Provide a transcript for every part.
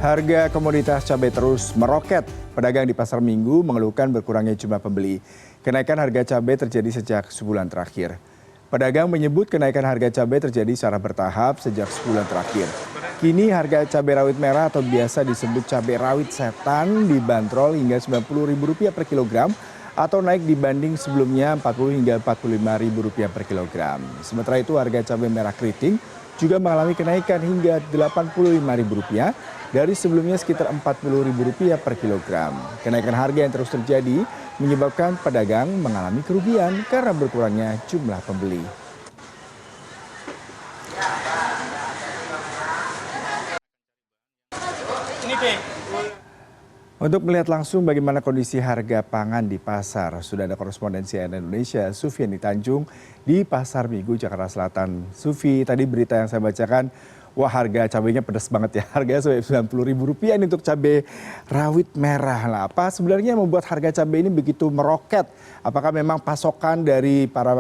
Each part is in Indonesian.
Harga komoditas cabai terus meroket. Pedagang di pasar Minggu mengeluhkan berkurangnya jumlah pembeli. Kenaikan harga cabai terjadi sejak sebulan terakhir. Pedagang menyebut kenaikan harga cabai terjadi secara bertahap sejak sebulan terakhir. Kini harga cabai rawit merah atau biasa disebut cabai rawit setan dibanderol hingga Rp90.000 per kilogram atau naik dibanding sebelumnya Rp40 hingga Rp45.000 per kilogram. Sementara itu harga cabai merah keriting juga mengalami kenaikan hingga Rp85.000 dari sebelumnya sekitar Rp40.000 per kilogram. Kenaikan harga yang terus terjadi menyebabkan pedagang mengalami kerugian karena berkurangnya jumlah pembeli. Untuk melihat langsung bagaimana kondisi harga pangan di pasar, sudah ada korespondensi CNN Indonesia, Sufiani Tanjung di Pasar Minggu, Jakarta Selatan. Sufi, tadi berita yang saya bacakan, wah harga cabainya pedas banget ya, harganya sampai Rp90.000 ini untuk cabai rawit merah. Lah, apa sebenarnya yang membuat harga cabai ini begitu meroket? Apakah memang pasokan dari para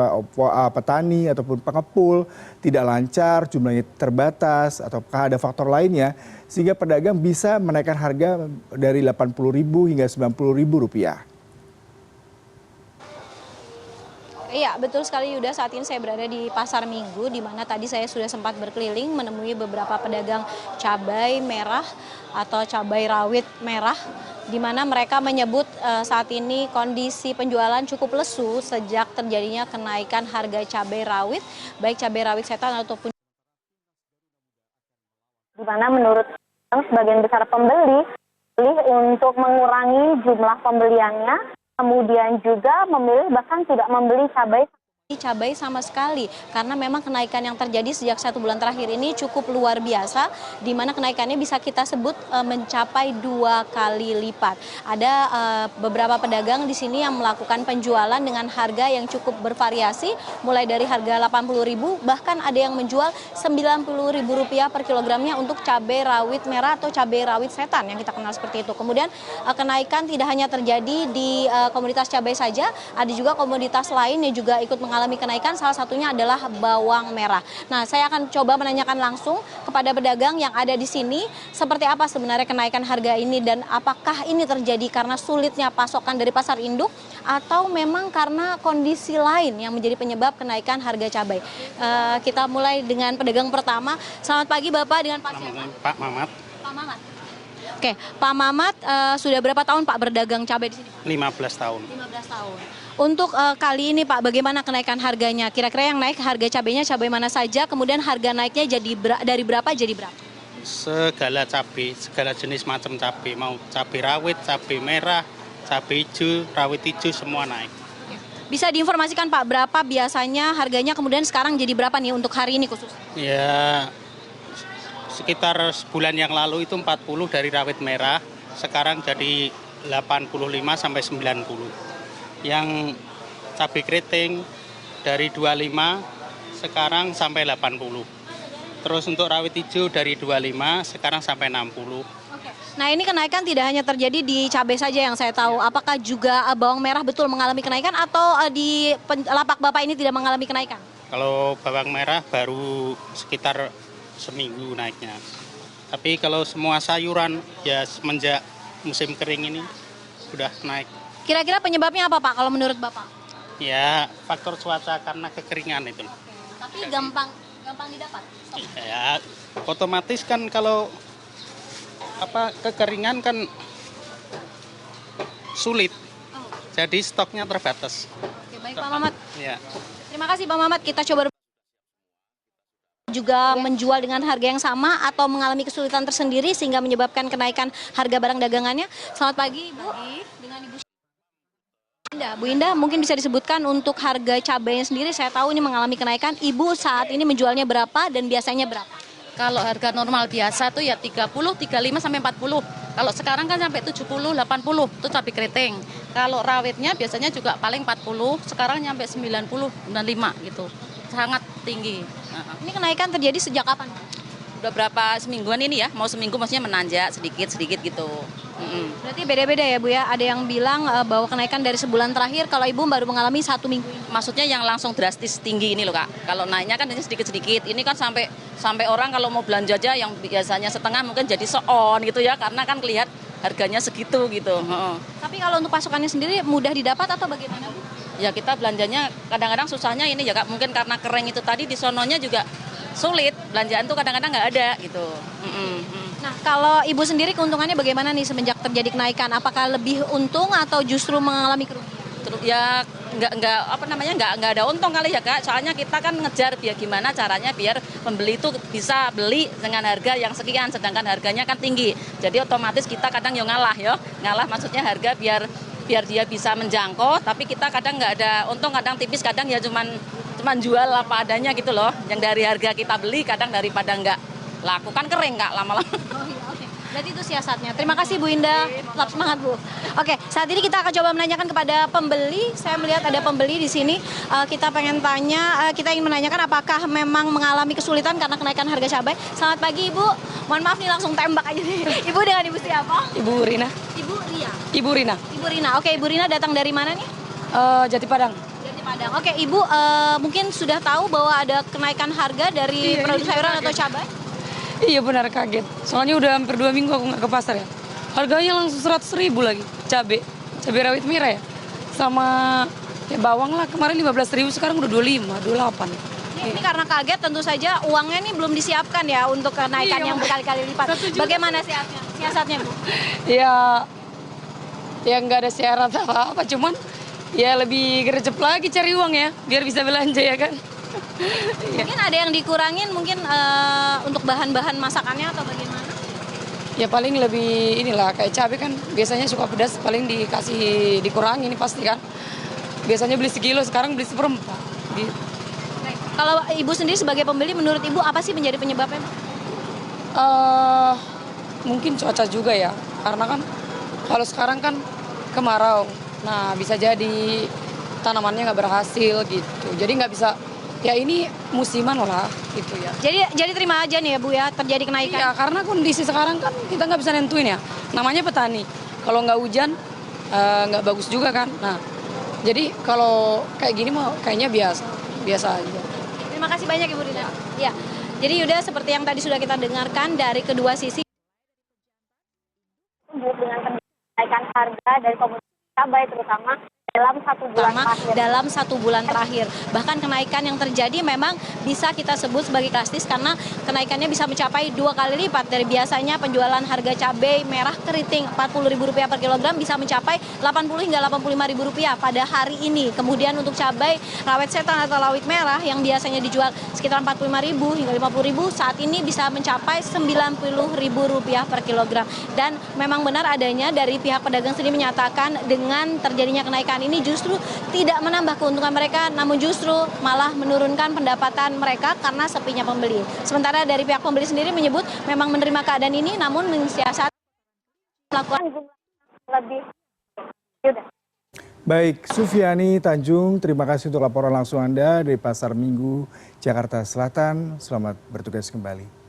petani ataupun pengepul tidak lancar, jumlahnya terbatas, ataukah ada faktor lainnya sehingga pedagang bisa menaikkan harga dari Rp80.000 hingga Rp90.000? Iya, betul sekali Yuda. Saat ini saya berada di Pasar Minggu, di mana tadi saya sudah sempat berkeliling menemui beberapa pedagang cabai merah atau cabai rawit merah, di mana mereka menyebut saat ini kondisi penjualan cukup lesu sejak terjadinya kenaikan harga cabai rawit, baik cabai rawit setan ataupun di mana menurut sebagian besar pembeli untuk mengurangi jumlah pembeliannya, kemudian juga memilih bahkan tidak membeli cabai sama sekali, karena memang kenaikan yang terjadi sejak 1 bulan terakhir ini cukup luar biasa, di mana kenaikannya bisa kita sebut mencapai 2 kali lipat. Ada beberapa pedagang di sini yang melakukan penjualan dengan harga yang cukup bervariasi, mulai dari harga Rp80.000, bahkan ada yang menjual Rp90.000 per kilogramnya untuk cabai rawit merah atau cabai rawit setan yang kita kenal seperti itu. Kemudian kenaikan tidak hanya terjadi di komoditas cabai saja, ada juga komoditas lain yang juga ikut mengalami kenaikan, salah satunya adalah bawang merah. Nah, saya akan coba menanyakan langsung kepada pedagang yang ada di sini, seperti apa sebenarnya kenaikan harga ini dan apakah ini terjadi karena sulitnya pasokan dari pasar induk atau memang karena kondisi lain yang menjadi penyebab kenaikan harga cabai. Kita mulai dengan pedagang pertama. Selamat pagi Bapak, dengan Pak siapa? Pak Mamat. Pak Mamat. Oke, Pak Mamat sudah berapa tahun Pak berdagang cabai di sini? 15 tahun. 15 tahun. Untuk kali ini Pak, bagaimana kenaikan harganya? Kira-kira yang naik harga cabainya cabai mana saja? Kemudian harga naiknya jadi dari berapa jadi berapa? Segala cabai, segala jenis macam cabai, mau cabai rawit, cabai merah, cabai hijau, rawit hijau semua naik. Bisa diinformasikan Pak, berapa biasanya harganya, kemudian sekarang jadi berapa nih untuk hari ini khusus? Ya, sekitar sebulan yang lalu itu 40 dari rawit merah, sekarang jadi 85 sampai 90. Yang cabai keriting dari 25 sekarang sampai 80. Terus untuk rawit hijau dari 25 sekarang sampai 60. Nah, ini kenaikan tidak hanya terjadi di cabai saja yang saya tahu. Apakah juga bawang merah betul mengalami kenaikan atau di lapak Bapak ini tidak mengalami kenaikan? Kalau bawang merah baru sekitar seminggu naiknya. Tapi kalau semua sayuran ya semenjak musim kering ini sudah naik. Kira-kira penyebabnya apa Pak kalau menurut Bapak? Ya faktor cuaca karena kekeringan itu. Tapi gampang didapat. Ya otomatis kan kalau kekeringan kan sulit. Jadi stoknya terbatas. Oke, baik Pak Mamat. Ya. Terima kasih Pak Mamat. Kita coba juga menjual dengan harga yang sama atau mengalami kesulitan tersendiri sehingga menyebabkan kenaikan harga barang dagangannya. Selamat pagi Ibu. Dengan Ibu Bu Indah, mungkin bisa disebutkan untuk harga cabainya sendiri, saya tahu ini mengalami kenaikan. Ibu saat ini menjualnya berapa dan biasanya berapa? Kalau harga normal biasa tuh ya 30, 35 sampai 40. Kalau sekarang kan sampai 70, 80 itu cabai keriting. Kalau rawitnya biasanya juga paling 40, sekarang nyampe 90, 95 gitu. Sangat tinggi. Ini kenaikan terjadi sejak kapan? Udah berapa semingguan ini ya, mau seminggu maksudnya menanjak sedikit-sedikit gitu. Berarti beda-beda ya Bu ya, ada yang bilang bahwa kenaikan dari sebulan terakhir, kalau Ibu baru mengalami 1 minggu ini. Maksudnya yang langsung drastis tinggi ini loh Kak. Kalau naiknya kan hanya sedikit-sedikit, ini kan sampai Sampai orang kalau mau belanja aja yang biasanya setengah mungkin jadi seon gitu ya, karena kan kelihatan harganya segitu gitu. Tapi kalau untuk pasokannya sendiri mudah didapat atau bagaimana, Bu? Ya kita belanjanya kadang-kadang susahnya ini ya Kak, mungkin karena kering itu tadi di sononya juga sulit, belanjaan tuh kadang-kadang nggak ada gitu. Nah, kalau Ibu sendiri keuntungannya bagaimana nih semenjak terjadi kenaikan? Apakah lebih untung atau justru mengalami kerugian? Terus ya nggak ada untung kali ya Kak, soalnya kita kan ngejar biar gimana caranya biar pembeli itu bisa beli dengan harga yang sekian, sedangkan harganya kan tinggi, jadi otomatis kita kadang ngalah maksudnya harga biar dia bisa menjangkau, tapi kita kadang nggak ada untung, kadang tipis, kadang ya cuman jual apa adanya gitu loh, yang dari harga kita beli kadang daripada nggak laku kan kering Kak lama-lama. Oh iya, oke. Berarti itu siasatnya. Terima kasih Bu Indah. Tetap semangat Bu. Oke, saat ini kita akan coba menanyakan kepada pembeli. Saya melihat ada pembeli di sini. Kita ingin menanyakan apakah memang mengalami kesulitan karena kenaikan harga cabai. Selamat pagi Ibu. Mohon maaf nih langsung tembak aja nih. Ibu dengan Ibu siapa? Ibu Rina. Ibu Ria. Ibu Rina. Ibu Rina. Oke, Ibu Rina datang dari mana nih? Jati Padang. Jati Padang. Oke, Ibu mungkin sudah tahu bahwa ada kenaikan harga dari produk sayuran atau cabai? Iya benar kaget. Soalnya udah hampir 2 minggu aku nggak ke pasar ya. Harganya langsung 100.000 lagi. Cabai rawit merah ya. Sama ya bawang lah kemarin 15.000, sekarang udah 25, 28. Ini karena kaget tentu saja uangnya nih belum disiapkan ya untuk kenaikan yang berkali-kali lipat. Bagaimana siasatnya Bu? Ya nggak ada syarat apa-apa, cuman ya lebih gercep lagi cari uang ya, biar bisa belanja ya kan. Mungkin ada yang dikurangin mungkin untuk bahan-bahan masakannya atau bagaimana? Ya paling lebih inilah, kayak cabai kan biasanya suka pedas, paling dikurangi ini pasti kan. Biasanya beli sekilo, sekarang beli seperempat. Baik. Kalau Ibu sendiri sebagai pembeli, menurut Ibu apa sih menjadi penyebabnya? Mungkin cuaca juga ya, karena kan kalau sekarang kan kemarau, nah bisa jadi tanamannya nggak berhasil gitu, jadi nggak bisa. Ya ini musiman lah gitu ya. Jadi terima aja nih ya Bu ya terjadi kenaikan. Iya, karena kondisi sekarang kan kita nggak bisa nentuin ya. Namanya petani. Kalau nggak hujan nggak bagus juga kan. Nah, jadi kalau kayak gini mah kayaknya biasa aja. Terima kasih banyak Ibu Rina. Ya. Jadi Yuda seperti yang tadi sudah kita dengarkan dari kedua sisi. Dengan kenaikan harga dari komoditas cabai terutama dalam satu bulan terakhir. Bahkan kenaikan yang terjadi memang bisa kita sebut sebagai drastis karena kenaikannya bisa mencapai 2 kali lipat dari biasanya penjualan harga cabai merah keriting Rp40.000 per kilogram bisa mencapai Rp80 hingga Rp85.000 pada hari ini. Kemudian untuk cabai rawit setan atau rawit merah yang biasanya dijual sekitar Rp45.000 hingga Rp50.000 saat ini bisa mencapai Rp90.000 per kilogram. Dan memang benar adanya dari pihak pedagang sendiri menyatakan dengan terjadinya kenaikan ini justru tidak menambah keuntungan mereka, namun justru malah menurunkan pendapatan mereka karena sepinya pembeli. Sementara dari pihak pembeli sendiri menyebut memang menerima keadaan ini, namun mensiasati melakukan lebih. Baik, Sufiani Tanjung, terima kasih untuk laporan langsung Anda dari Pasar Minggu, Jakarta Selatan. Selamat bertugas kembali.